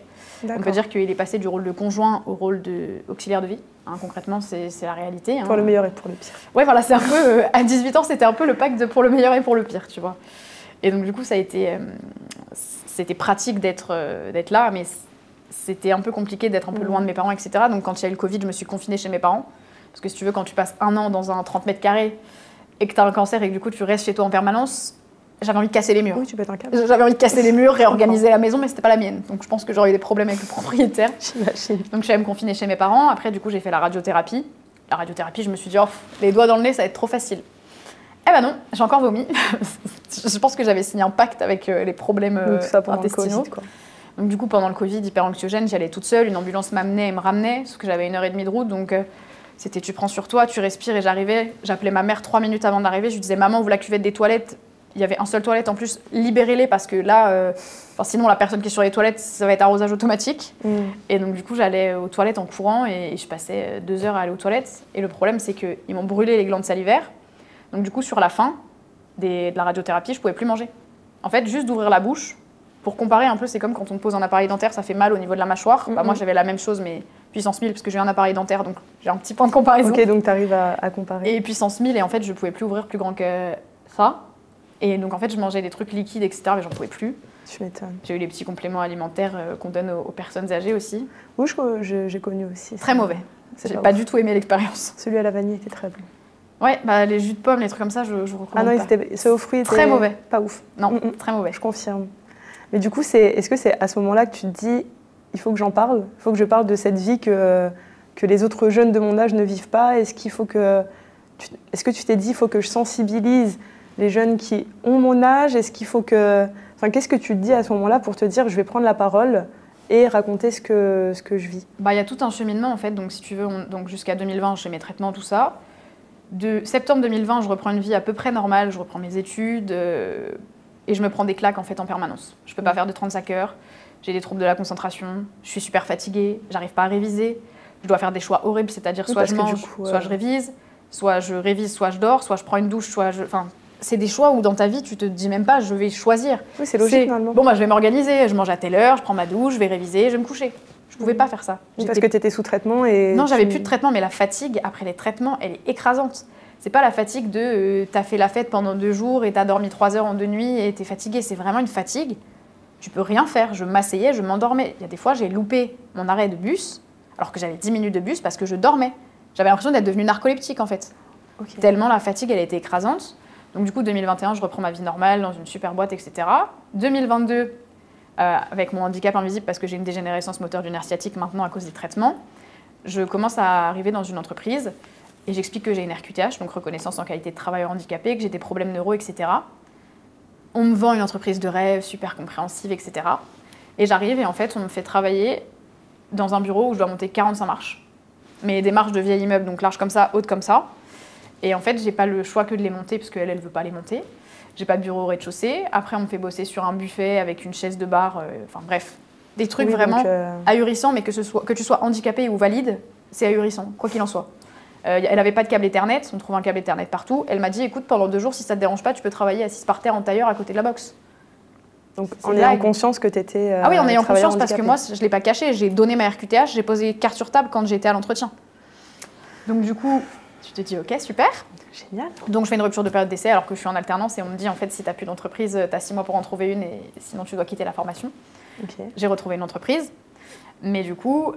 On peut dire qu'il est passé du rôle de conjoint au rôle d'auxiliaire de vie. Concrètement, c'est la réalité. Pour le meilleur et pour le pire. Ouais, voilà, c'est un peu... à 18 ans, c'était un peu le pacte pour le meilleur et pour le pire, tu vois. Et donc du coup, ça a été... c'était pratique d'être là, mais c'était un peu compliqué d'être un peu loin de mes parents, etc. Donc quand il y a eu le Covid, je me suis confinée chez mes parents. Parce que si tu veux, quand tu passes 1 an dans un 30 mètres carrés, et que tu as un cancer et que du coup tu restes chez toi en permanence, j'avais envie de casser les murs. Oui, tu pètes un câble. J'avais envie de casser les murs, réorganiser la maison, mais c'était pas la mienne. Donc je pense que j'aurais eu des problèmes avec le propriétaire. J'imagine. Donc je suis allée me confiner chez mes parents. Après, du coup, j'ai fait la radiothérapie. La radiothérapie, je me suis dit, les doigts dans le nez, ça va être trop facile. Eh ben non, j'ai encore vomi. Je pense que j'avais signé un pacte avec les problèmes intestinaux. Donc du coup, pendant le Covid, hyper anxiogène, j'y allais toute seule. Une ambulance m'amenait et me ramenait, parce que j'avais 1h30 de route. Donc c'était tu prends sur toi, tu respires. Et j'arrivais, j'appelais ma mère 3 minutes avant d'arriver. Je lui disais, maman, ouvre la cuvette des toilettes. Il y avait un seul toilette en plus, libérez-les parce que là, sinon la personne qui est sur les toilettes, ça va être arrosage automatique. Et donc du coup, j'allais aux toilettes en courant et je passais 2 heures à aller aux toilettes. Et le problème, c'est qu'ils m'ont brûlé les glandes salivaires. Donc du coup, sur la fin de la radiothérapie, je pouvais plus manger. En fait, juste d'ouvrir la bouche, pour comparer un peu, c'est comme quand on te pose un appareil dentaire, ça fait mal au niveau de la mâchoire. Moi, j'avais la même chose, mais puissance 1000 parce que j'ai un appareil dentaire, donc j'ai un petit point de comparaison. Ok, donc tu arrives à comparer. Et puissance 1000, et en fait, je pouvais plus ouvrir plus grand que ça. Et donc, en fait, je mangeais des trucs liquides, etc., mais j'en pouvais plus. Tu m'étonnes. J'ai eu les petits compléments alimentaires qu'on donne aux personnes âgées aussi. Oui, j'ai connu aussi. Très mauvais. J'ai pas du tout aimé l'expérience. Celui à la vanille était très bon. Ouais, bah, les jus de pommes, les trucs comme ça, je recommande pas. Ah non, ceux aux fruits étaient très mauvais. Pas ouf. Non, très mauvais. Je confirme. Mais du coup, est-ce que c'est à ce moment-là que tu te dis, il faut que j'en parle, il faut que je parle de cette vie que les autres jeunes de mon âge ne vivent pas? Est-ce que tu t'es dit, il faut que je sensibilise les jeunes qui ont mon âge? Est-ce qu'il faut que... Enfin, qu'est-ce que tu te dis à ce moment-là pour te dire, je vais prendre la parole et raconter ce que je vis? Bah, y a tout un cheminement, en fait. Donc, si tu veux, donc jusqu'à 2020, je fais mes traitements, tout ça. De septembre 2020, je reprends une vie à peu près normale. Je reprends mes études et je me prends des claques, en fait, en permanence. Je peux pas faire de 35 heures. J'ai des troubles de la concentration. Je suis super fatiguée. J'arrive pas à réviser. Je dois faire des choix horribles, c'est-à-dire soit je mange, soit je révise, soit je dors, soit je prends une douche, Enfin, c'est des choix où dans ta vie, tu te dis même pas, je vais choisir. Oui, c'est logique, finalement. Bon, bah, je vais m'organiser, je mange à telle heure, je prends ma douche, je vais réviser, je vais me coucher. Je pouvais pas faire ça. Parce que tu étais sous traitement et... Non, j'avais plus de traitement, mais la fatigue, après les traitements, elle est écrasante. C'est pas la fatigue de t'as fait la fête pendant 2 jours et t'as dormi 3 heures en 2 nuits et t'es fatiguée. C'est vraiment une fatigue. Tu peux rien faire. Je m'asseyais, je m'endormais. Il y a des fois, j'ai loupé mon arrêt de bus, alors que j'avais 10 minutes de bus parce que je dormais. J'avais l'impression d'être devenue narcoleptique, en fait. Okay. Tellement la fatigue, elle était écrasante. Donc du coup, 2021, je reprends ma vie normale dans une super boîte, etc. 2022, avec mon handicap invisible, parce que j'ai une dégénérescence moteur du nerf sciatique maintenant à cause des traitements, je commence à arriver dans une entreprise et j'explique que j'ai une RQTH, donc reconnaissance en qualité de travailleur handicapé, que j'ai des problèmes neuro, etc. On me vend une entreprise de rêve, super compréhensive, etc. Et j'arrive et en fait, on me fait travailler dans un bureau où je dois monter 45 marches. Mais des marches de vieil immeuble, donc larges comme ça, hautes comme ça. Et en fait, j'ai pas le choix que de les monter, parce qu'elle, elle veut pas les monter. J'ai pas de bureau au rez-de-chaussée. Après, on me fait bosser sur un buffet avec une chaise de bar. Enfin bref, des trucs vraiment ahurissants, mais que tu sois handicapé ou valide, c'est ahurissant, quoi qu'il en soit. Elle avait pas de câble Ethernet, on trouve un câble Ethernet partout. Elle m'a dit, écoute, pendant 2 jours, si ça te dérange pas, tu peux travailler assise par terre en tailleur à côté de la boxe. Donc en ayant conscience que tu étais ah oui, en ayant conscience, parce que moi, je l'ai pas caché. J'ai donné ma RQTH, j'ai posé carte sur table quand j'étais à l'entretien. Donc du coup, tu te dis, ok, super. Génial. Donc je fais une rupture de période d'essai alors que je suis en alternance et on me dit, en fait, si tu n'as plus d'entreprise, tu as 6 mois pour en trouver une et sinon tu dois quitter la formation. Okay. J'ai retrouvé une entreprise, mais du coup,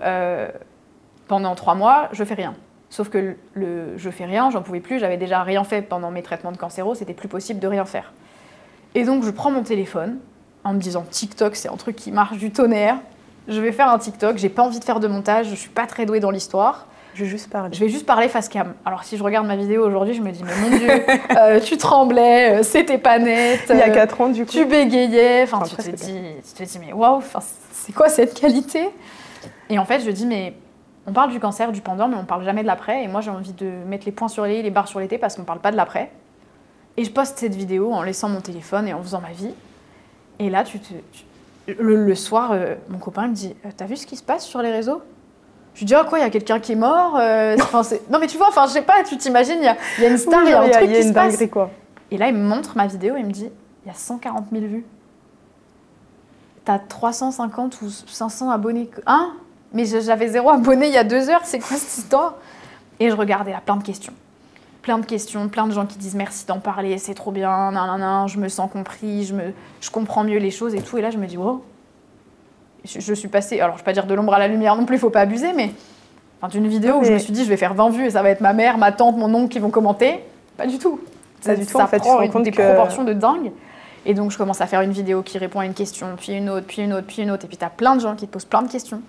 pendant 3 mois, je fais rien. Sauf que je fais rien, j'en pouvais plus, j'avais déjà rien fait pendant mes traitements de cancéro, c'était plus possible de rien faire. Et donc je prends mon téléphone en me disant, TikTok, c'est un truc qui marche du tonnerre. Je vais faire un TikTok, j'ai pas envie de faire de montage, je suis pas très douée dans l'histoire. Je vais juste parler. Je vais juste parler face cam. Alors si je regarde ma vidéo aujourd'hui, je me dis, mais mon Dieu, tu tremblais, c'était pas net. Il y a 4 ans, du coup. Tu bégayais. Enfin, tu te dis, mais waouh, c'est quoi cette qualité? Et en fait, je dis, mais on parle du cancer, du pendant, mais on parle jamais de l'après. Et moi, j'ai envie de mettre les points sur les i, les barres sur les t, parce qu'on parle pas de l'après. Et je poste cette vidéo en laissant mon téléphone et en faisant ma vie. Et là, le soir, mon copain me dit, t'as vu ce qui se passe sur les réseaux? Je lui dis, ah quoi, il y a quelqu'un qui est mort non mais tu vois, je sais pas, tu t'imagines, il y a une star, il y a un truc qui se passe. Quoi. Et là, il me montre ma vidéo et il me dit, il y a 140 000 vues. T'as 350 ou 500 abonnés. Hein? Mais j'avais 0 abonnés il y a 2 heures, c'est quoi cette histoire? Et je regardais là, plein de questions. Plein de gens qui disent merci d'en parler, c'est trop bien, je me sens compris, je comprends mieux les choses et tout. Et là, je me dis, wow. Je suis passée, alors je ne vais pas dire de l'ombre à la lumière non plus, il ne faut pas abuser, mais d'une vidéo où je me suis dit je vais faire 20 vues et ça va être ma mère, ma tante, mon oncle qui vont commenter. Pas du tout. Ça en fait, prend des proportions de dingue. Et donc je commence à faire une vidéo qui répond à une question, puis une autre, puis une autre, puis une autre. Et puis tu as plein de gens qui te posent plein de questions.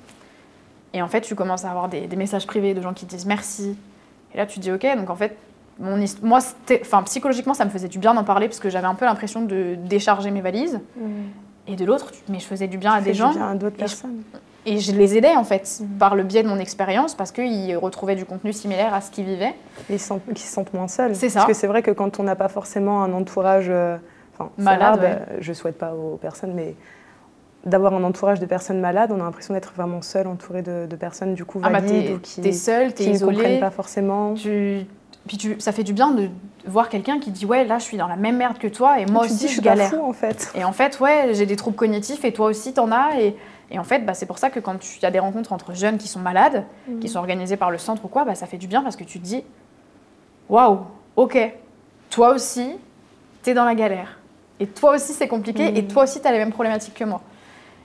Et en fait, tu commences à avoir des messages privés de gens qui te disent merci. Et là, tu te dis ok, donc en fait, moi, psychologiquement, ça me faisait du bien d'en parler parce que j'avais un peu l'impression de décharger mes valises. Et de l'autre, mais je faisais du bien à des gens. À d'autres personnes. Et je les aidais en fait, par le biais de mon expérience, parce qu'ils retrouvaient du contenu similaire à ce qu'ils vivaient. Et ils se sentent moins seuls. C'est ça. Parce que c'est vrai que quand on n'a pas forcément un entourage malade, rare, je ne souhaite pas aux personnes, mais d'avoir un entourage de personnes malades, on a l'impression d'être vraiment seul, entouré de personnes du coup valides ou qui ne comprennent pas forcément. Puis ça fait du bien de voir quelqu'un qui dit ouais, là je suis dans la même merde que toi et moi aussi je galère. Fou, en fait. Et en fait ouais, j'ai des troubles cognitifs et toi aussi t'en as Et en fait, c'est pour ça que quand il y a des rencontres entre jeunes qui sont malades, qui sont organisées par le centre ou quoi, ça fait du bien parce que tu te dis « Waouh, ok, toi aussi, t'es dans la galère. Et toi aussi, c'est compliqué. Et toi aussi, t'as les mêmes problématiques que moi. »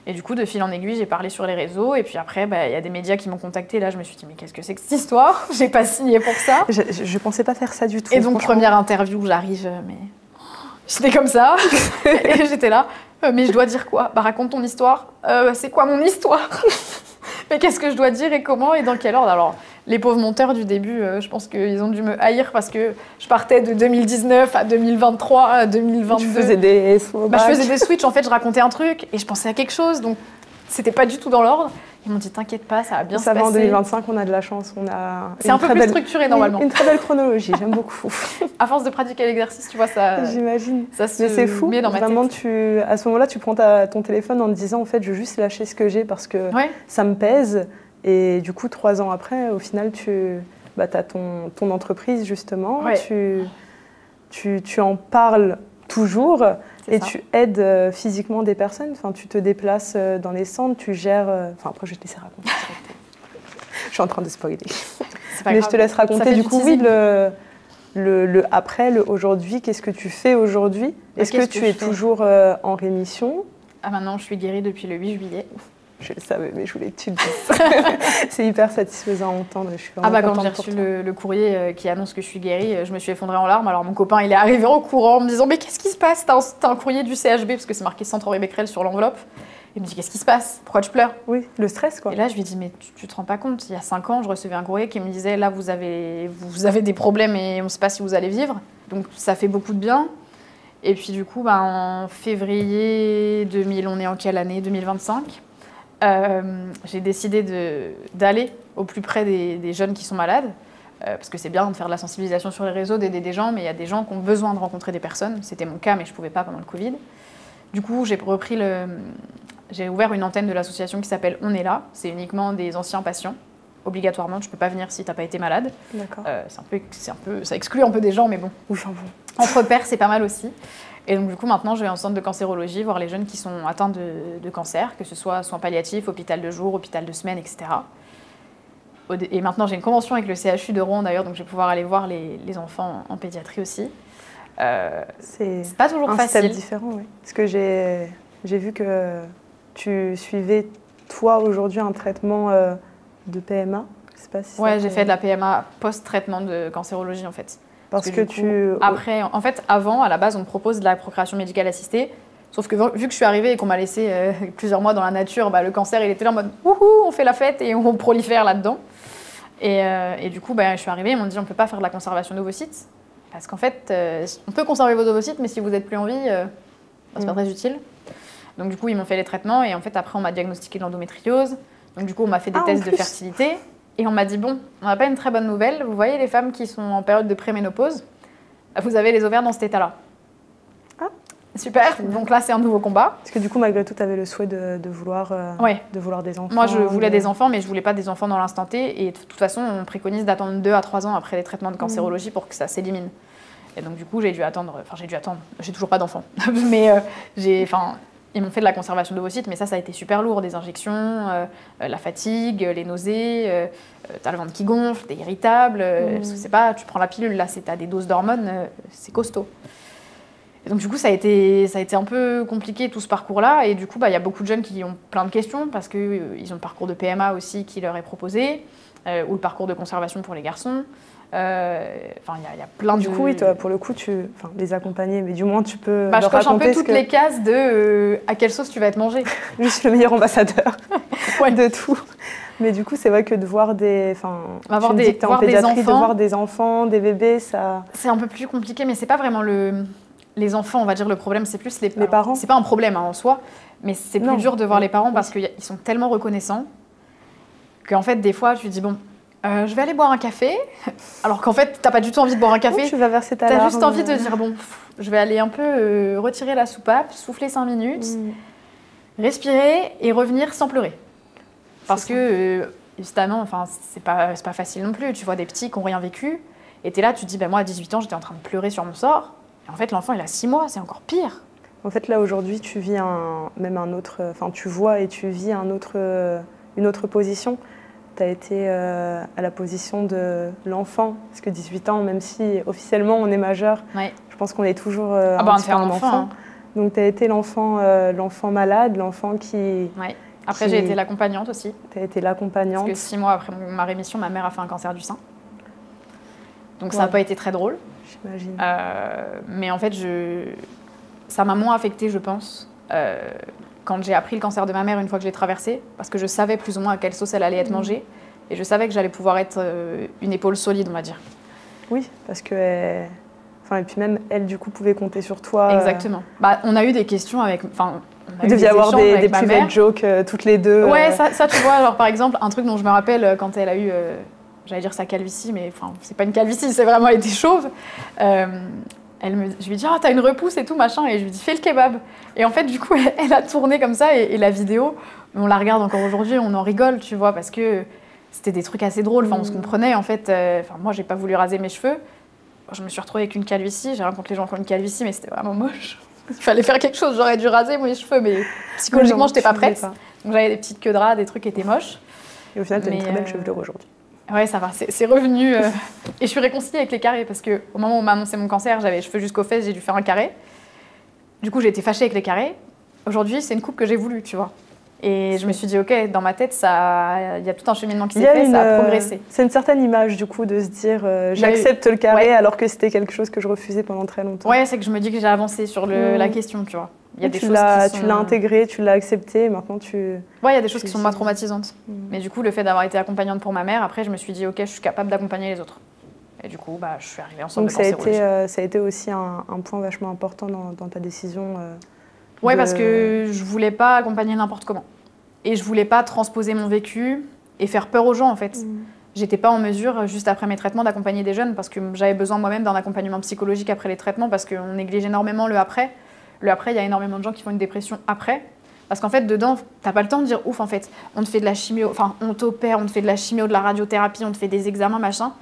Et du coup, de fil en aiguille, j'ai parlé sur les réseaux. Et puis après, il y a des médias qui m'ont contactée. Là, je me suis dit « Mais qu'est-ce que c'est que cette histoire ? J'ai pas signé pour ça. » Je pensais pas faire ça du tout. Et donc, première interview, j'arrive, mais... J'étais comme ça. Et j'étais là. Mais je dois dire quoi ? Raconte ton histoire. C'est quoi mon histoire ? Mais qu'est-ce que je dois dire et comment et dans quel ordre ? Alors, les pauvres monteurs du début, je pense qu'ils ont dû me haïr parce que je partais de 2019 à 2023 à 2022. Tu faisais des je faisais des switches. En fait, je racontais un truc et je pensais à quelque chose. Donc, c'était pas du tout dans l'ordre. Ils m'ont dit, t'inquiète pas, ça va bien se passer. Ça va en 2025, on a de la chance. C'est un peu plus structuré normalement. Une très belle chronologie, j'aime beaucoup. À force de pratiquer l'exercice, tu vois, ça. J'imagine. Ça se Mais c'est fou. met dans ma Vraiment, tête. à ce moment-là, tu prends ton téléphone en te disant, en fait, je veux juste lâcher ce que j'ai parce que ça me pèse. Et du coup, 3 ans après, au final, tu as ton entreprise, justement. Tu en parles toujours. Et tu aides physiquement des personnes, enfin, tu te déplaces dans les centres, tu gères... après, je vais te laisser raconter. Je suis en train de spoiler. Mais grave. Je te laisse raconter. Du coup, oui, le après, le aujourd'hui, qu'est-ce que tu fais aujourd'hui ? Est-ce que tu es toujours en rémission ? Maintenant, je suis guérie depuis le 8 juillet. Je le savais, mais je voulais que tu le dises. C'est hyper satisfaisant à entendre. Je suis vraiment quand j'ai reçu le courrier qui annonce que je suis guérie, je me suis effondrée en larmes. Alors mon copain, il est arrivé en courant en me disant « Mais qu'est-ce qui se passe ? T'as un courrier du CHB » parce que c'est marqué Centre Henri Becquerel sur l'enveloppe. Il me dit « Qu'est-ce qui se passe ? Pourquoi tu pleures ?» Oui, le stress, quoi. Et là, je lui dis « Mais tu te rends pas compte ? Il y a 5 ans, je recevais un courrier qui me disait « Là, vous avez des problèmes et on ne sait pas si vous allez vivre. » Donc ça fait beaucoup de bien. Et puis du coup, en février 2000, on est en quelle année ? 2025 ? J'ai décidé d'aller au plus près des jeunes qui sont malades, parce que c'est bien de faire de la sensibilisation sur les réseaux, d'aider des gens, mais il y a des gens qui ont besoin de rencontrer des personnes. C'était mon cas, mais je ne pouvais pas pendant le Covid. Du coup, j'ai ouvert une antenne de l'association qui s'appelle On est là. C'est uniquement des anciens patients. Obligatoirement, tu ne peux pas venir si tu n'as pas été malade. D'accord. Ça exclut un peu des gens, mais bon. Oui, Entre pairs, c'est pas mal aussi. Et donc, du coup, maintenant, je vais en centre de cancérologie voir les jeunes qui sont atteints de cancer, que ce soit soins palliatifs, hôpital de jour, hôpital de semaine, etc. Et maintenant, j'ai une convention avec le CHU de Rouen, d'ailleurs, donc je vais pouvoir aller voir les enfants en pédiatrie aussi. C'est pas toujours facile. C'est différent, oui. Parce que j'ai vu que tu suivais, toi, aujourd'hui, un traitement de PMA. Je sais pas si j'ai fait de la PMA post-traitement de cancérologie, en fait. Parce que Après, en fait, avant, à la base, on me propose de la procréation médicale assistée. Sauf que vu que je suis arrivée et qu'on m'a laissé plusieurs mois dans la nature, le cancer, il était là en mode « Wouhou, on fait la fête et on prolifère là-dedans ». Et du coup, je suis arrivée, ils m'ont dit « On ne peut pas faire de la conservation d'ovocytes. Parce qu'en fait, on peut conserver vos ovocytes, mais si vous n'êtes plus en vie, c'est pas très utile. » Donc du coup, ils m'ont fait les traitements et en fait, après, on m'a diagnostiqué de l'endométriose. Donc du coup, on m'a fait des tests de fertilité. Et on m'a dit, bon, on n'a pas une très bonne nouvelle. Vous voyez les femmes qui sont en période de préménopause, vous avez les ovaires dans cet état-là. Ah. Super, donc là, c'est un nouveau combat. Parce que du coup, malgré tout, tu avais le souhait de vouloir des enfants. Moi, je voulais des enfants, mais je ne voulais pas des enfants dans l'instant T. Et de toute façon, on préconise d'attendre 2 à 3 ans après les traitements de cancérologie pour que ça s'élimine. Et donc du coup, j'ai toujours pas d'enfants. Mais ils m'ont fait de la conservation d'ovocytes, mais ça a été super lourd. Des injections, la fatigue, les nausées, t'as le ventre qui gonfle, t'es irritable. Parce que c'est pas, tu prends la pilule, là, t'as des doses d'hormones, c'est costaud. Et donc du coup, ça a été un peu compliqué tout ce parcours-là. Et du coup, y a beaucoup de jeunes qui ont plein de questions parce qu'ils ont le parcours de PMA aussi qui leur est proposé, ou le parcours de conservation pour les garçons. Il y a plein de... Du coup, oui, toi, pour le coup, les accompagner, mais du moins, tu peux je coche un peu toutes les cases de à quelle sauce tu vas être mangé. Je suis le meilleur ambassadeur de tout. Mais du coup, c'est vrai que de voir de voir des enfants, des bébés, ça... C'est un peu plus compliqué, mais c'est pas vraiment les enfants, on va dire, le problème, c'est plus les parents. C'est pas un problème en soi, mais c'est plus dur de voir les parents parce qu'ils sont tellement reconnaissants qu'en fait, des fois, tu te dis, bon... je vais aller boire un café, alors qu'en fait, t'as pas du tout envie de boire un café. Tu vas verser ta larme. T'as juste envie de dire, bon, je vais aller un peu retirer la soupape, souffler 5 minutes, respirer et revenir sans pleurer. Parce que, évidemment, c'est pas facile non plus. Tu vois des petits qui n'ont rien vécu, et t'es là, tu te dis, moi, à 18 ans, j'étais en train de pleurer sur mon sort. Et en fait, l'enfant, il a 6 mois, c'est encore pire. En fait, là, aujourd'hui, tu vis tu vois et tu vis une autre position. Tu as été à la position de l'enfant, parce que 18 ans, même si officiellement on est majeur, je pense qu'on est toujours un enfant. Hein. Donc, tu as été l'enfant malade, l'enfant qui... Ouais. Après, j'ai été l'accompagnante aussi. Tu as été l'accompagnante. Parce que 6 mois après ma rémission, ma mère a fait un cancer du sein. Donc, ça n'a pas été très drôle. J'imagine. Mais en fait, ça m'a moins affectée, je pense, quand j'ai appris le cancer de ma mère une fois que je l'ai traversé, parce que je savais plus ou moins à quelle sauce elle allait être mangée, et je savais que j'allais pouvoir être une épaule solide, on va dire. Oui, parce que... et puis même, elle, du coup, pouvait compter sur toi. Exactement. On a eu des questions avec... Vous deviez avoir des private jokes toutes les deux. Ouais, ça, tu vois, alors par exemple, un truc dont je me rappelle quand elle a eu... j'allais dire sa calvitie, mais c'est pas une calvitie, c'est vraiment elle était chauve. Je lui dis t'as une repousse et tout machin, et je lui dis fais le kebab. Et en fait du coup elle a tourné comme ça, et la vidéo, on la regarde encore aujourd'hui, on en rigole, tu vois, parce que c'était des trucs assez drôles. On se comprenait en fait. Moi j'ai pas voulu raser mes cheveux, je me suis retrouvée avec une calvitie. J'ai rien contre les gens qui ont une calvitie, mais c'était vraiment moche. Il fallait faire quelque chose, j'aurais dû raser mes cheveux, mais psychologiquement j'étais pas prête. Donc j'avais des petites queues de ras, des trucs qui étaient moches. Et au final t'as une très belle chevelure aujourd'hui. Ouais, ça va, c'est revenu. Et je suis réconciliée avec les carrés, parce qu'au moment où on m'a annoncé mon cancer, j'avais les cheveux jusqu'aux fesses, j'ai dû faire un carré. Du coup, j'ai été fâchée avec les carrés. Aujourd'hui, c'est une coupe que j'ai voulu, tu vois. Et je me suis dit, ok, dans ma tête, il y a tout un cheminement qui s'est fait, ça a progressé. C'est une certaine image, du coup, de se dire, j'accepte le carré, alors que c'était quelque chose que je refusais pendant très longtemps. Ouais, c'est que je me dis que j'ai avancé sur la question, tu vois. Il y a des choses tu l'as intégré, tu l'as accepté, et maintenant tu... Ouais, il y a des choses qui sont moins traumatisantes. Mais du coup, le fait d'avoir été accompagnante pour ma mère, après, je me suis dit, ok, je suis capable d'accompagner les autres. Et du coup, je suis arrivée en centre de cancérologie. Ça a été aussi un point vachement important dans ta décision Ouais, parce que je voulais pas accompagner n'importe comment. Et je voulais pas transposer mon vécu et faire peur aux gens, en fait. J'étais pas en mesure, juste après mes traitements, d'accompagner des jeunes, parce que j'avais besoin moi-même d'un accompagnement psychologique après les traitements, parce qu'on néglige énormément le après. Le après, il y a énormément de gens qui font une dépression après. Parce qu'en fait, dedans, t'as pas le temps de dire ouf, en fait, on te fait de la chimio, enfin, on t'opère, on te fait de la chimio, de la radiothérapie, on te fait des examens, machin.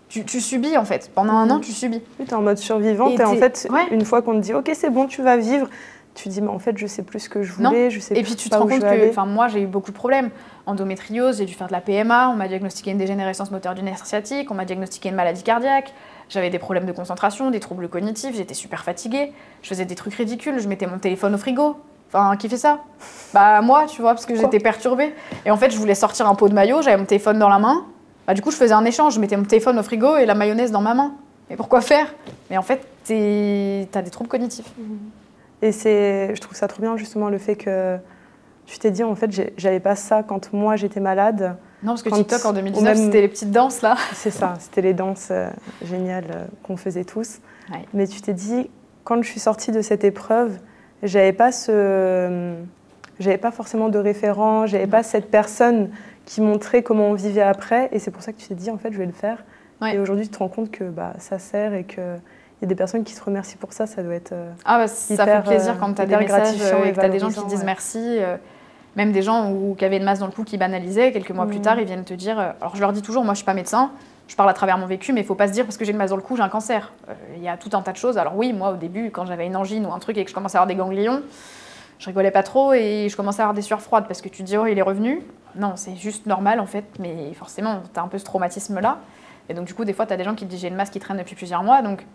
Tu subis, en fait. Pendant un an, tu subis. Oui, t'es en mode survivante, et en fait, une fois qu'on te dit ok, c'est bon, tu vas vivre, tu dis mais en fait, je sais plus ce que je voulais, je sais plus. Et puis tu te rends compte que, moi, j'ai eu beaucoup de problèmes. Endométriose, j'ai dû faire de la PMA, on m'a diagnostiqué une dégénérescence moteur du nerf sciatique, on m'a diagnostiqué une maladie cardiaque. J'avais des problèmes de concentration, des troubles cognitifs, j'étais super fatiguée, je faisais des trucs ridicules, je mettais mon téléphone au frigo. Enfin, qui fait ça? Moi, tu vois, parce que j'étais perturbée. Et en fait, je voulais sortir un pot de maillot, j'avais mon téléphone dans la main. Du coup, je faisais un échange, je mettais mon téléphone au frigo et la mayonnaise dans ma main. Mais pourquoi faire? Mais en fait, t'as des troubles cognitifs. Et je trouve ça trop bien, justement, le fait que tu t'es dit, en fait, j'avais pas ça quand moi, j'étais malade. Non, parce que TikTok, en 2019, c'était les petites danses, là. C'est ça, c'était les danses géniales qu'on faisait tous. Ouais. Mais tu t'es dit, quand je suis sortie de cette épreuve, j'avais pas forcément de référent, j'avais pas cette personne qui montrait comment on vivait après. Et c'est pour ça que tu t'es dit, en fait, je vais le faire. Ouais. Et aujourd'hui, tu te rends compte que ça sert et qu'il y a des personnes qui te remercient pour ça. Ça doit être ça fait plaisir quand tu as des messages et que tu as des gens qui disent merci. Même des gens qui avaient une masse dans le cou qui banalisaient, quelques mois plus tard, ils viennent te dire... alors je leur dis toujours, moi je suis pas médecin, je parle à travers mon vécu, mais il faut pas se dire parce que j'ai une masse dans le cou, j'ai un cancer. Il y a tout un tas de choses. Alors oui, moi au début, quand j'avais une angine ou un truc et que je commençais à avoir des ganglions, je rigolais pas trop et je commençais à avoir des sueurs froides parce que tu te dis, oh il est revenu. Non, c'est juste normal en fait, mais forcément, tu as un peu ce traumatisme-là. Et donc du coup, des fois, tu as des gens qui te disent, j'ai une masse qui traîne depuis plusieurs mois, donc...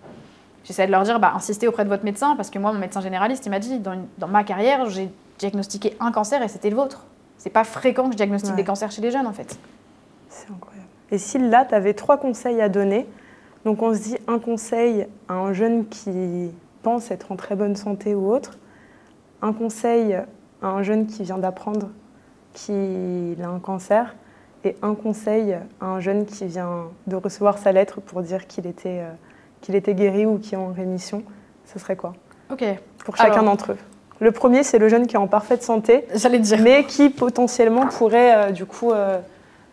J'essaie de leur dire, insistez auprès de votre médecin, parce que moi, mon médecin généraliste, il m'a dit, dans ma carrière, j'ai diagnostiqué un cancer et c'était le vôtre. C'est pas fréquent que je diagnostique des cancers chez les jeunes, en fait. C'est incroyable. Et si là, tu avais 3 conseils à donner, donc on se dit un conseil à un jeune qui pense être en très bonne santé ou autre, un conseil à un jeune qui vient d'apprendre qu'il a un cancer, et un conseil à un jeune qui vient de recevoir sa lettre pour dire qu'il était guéri ou qui est en rémission, ce serait quoi? Ok. Pour chacun d'entre eux. Le premier, c'est le jeune qui est en parfaite santé, j'allais dire, mais qui potentiellement pourrait,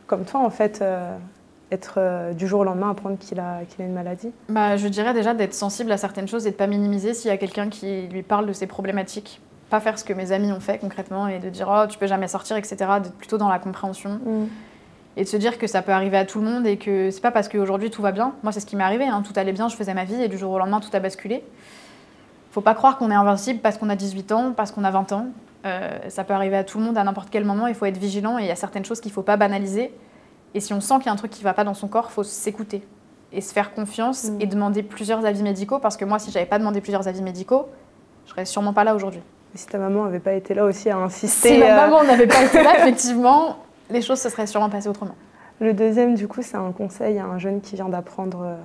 comme toi en fait, être du jour au lendemain apprendre qu'il a une maladie. Je dirais déjà d'être sensible à certaines choses et de ne pas minimiser s'il y a quelqu'un qui lui parle de ses problématiques. Pas faire ce que mes amis ont fait concrètement et de dire « oh, tu peux jamais sortir », etc. D'être plutôt dans la compréhension. Et de se dire que ça peut arriver à tout le monde et que c'est pas parce qu'aujourd'hui tout va bien. Moi, c'est ce qui m'est arrivé, tout allait bien, je faisais ma vie et du jour au lendemain, tout a basculé. Faut pas croire qu'on est invincible parce qu'on a 18 ans, parce qu'on a 20 ans. Ça peut arriver à tout le monde à n'importe quel moment, il faut être vigilant et il y a certaines choses qu'il ne faut pas banaliser. Et si on sent qu'il y a un truc qui ne va pas dans son corps, il faut s'écouter et se faire confiance et demander plusieurs avis médicaux, parce que moi, si je n'avais pas demandé plusieurs avis médicaux, je ne serais sûrement pas là aujourd'hui. Et si ta maman n'avait pas été là aussi à insister... Si ma maman n'avait pas été là, effectivement, les choses se seraient sûrement passées autrement. Le deuxième, du coup, c'est un conseil à un jeune qui vient d'apprendre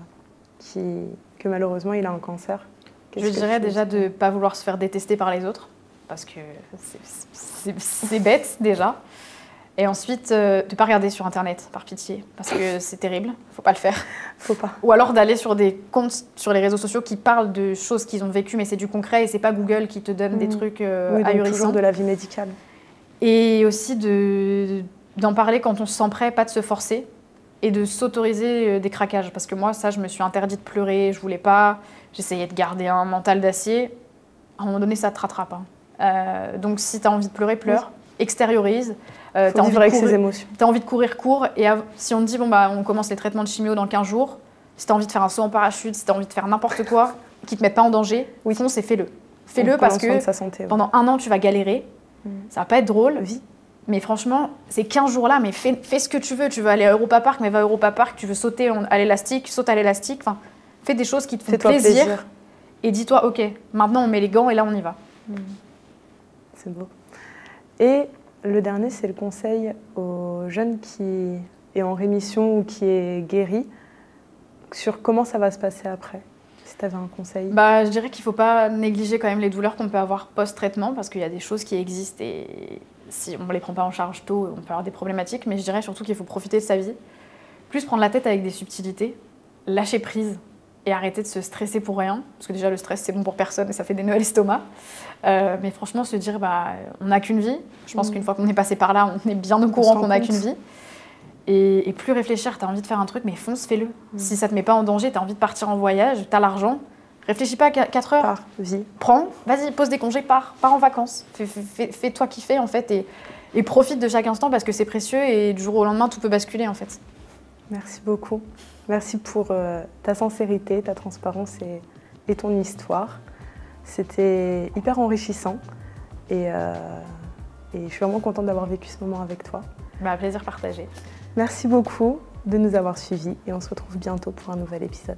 que malheureusement, il a un cancer. Je dirais déjà de ne pas vouloir se faire détester par les autres, parce que c'est bête déjà. Et ensuite, de ne pas regarder sur Internet, par pitié, parce que c'est terrible, il ne faut pas le faire. Faut pas. Ou alors d'aller sur des comptes sur les réseaux sociaux qui parlent de choses qu'ils ont vécues, mais c'est du concret et c'est pas Google qui te donne des trucs oui, ahurissants. Toujours de la vie médicale. Et aussi d'en parler quand on se sent prêt, pas de se forcer, et de s'autoriser des craquages. Parce que moi, ça, je me suis interdit de pleurer, je voulais pas, j'essayais de garder un mental d'acier. À un moment donné, ça te rattrape. Donc si tu as envie de pleurer, pleure, extériorise. Faut vivre avec ses émotions. Tu as envie de courir, cours. Et si on te dit, bon, bah, on commence les traitements de chimio dans 15 jours, si tu as envie de faire un saut en parachute, si tu as envie de faire n'importe quoi, qui ne te mette pas en danger, fonce et fais-le. Fais-le parce que santé, pendant un an, tu vas galérer. Ça va pas être drôle. Mais franchement, ces 15 jours-là, mais fais ce que tu veux. Tu veux aller à Europa Park, mais va à Europa Park. Tu veux sauter à l'élastique, saute à l'élastique. Enfin, fais des choses qui te font plaisir. Et dis-toi, ok, maintenant on met les gants et là on y va. C'est beau. Et le dernier, c'est le conseil aux jeunes qui est en rémission ou qui est guéri sur comment ça va se passer après. Si tu avais un conseil. Je dirais qu'il ne faut pas négliger quand même les douleurs qu'on peut avoir post-traitement, parce qu'il y a des choses qui existent et si on ne les prend pas en charge tôt, on peut avoir des problématiques. Mais je dirais surtout qu'il faut profiter de sa vie, plus prendre la tête avec des subtilités, lâcher prise et arrêter de se stresser pour rien, parce que déjà le stress c'est bon pour personne et ça fait des nœuds à l'estomac. Mais franchement se dire on n'a qu'une vie. Je pense qu'une fois qu'on est passé par là, on est bien au courant qu'on n'a qu'une vie. Et plus réfléchir, tu as envie de faire un truc, mais fonce, fais-le. Si ça te met pas en danger, tu as envie de partir en voyage, tu as l'argent, réfléchis pas à 4 heures. Prends, vas-y, pose des congés, pars en vacances. Fais-toi kiffer en fait et profite de chaque instant parce que c'est précieux et du jour au lendemain tout peut basculer en fait. Merci beaucoup. Merci pour ta sincérité, ta transparence et ton histoire. C'était hyper enrichissant et je suis vraiment contente d'avoir vécu ce moment avec toi. Plaisir partagé. Merci beaucoup de nous avoir suivis et on se retrouve bientôt pour un nouvel épisode.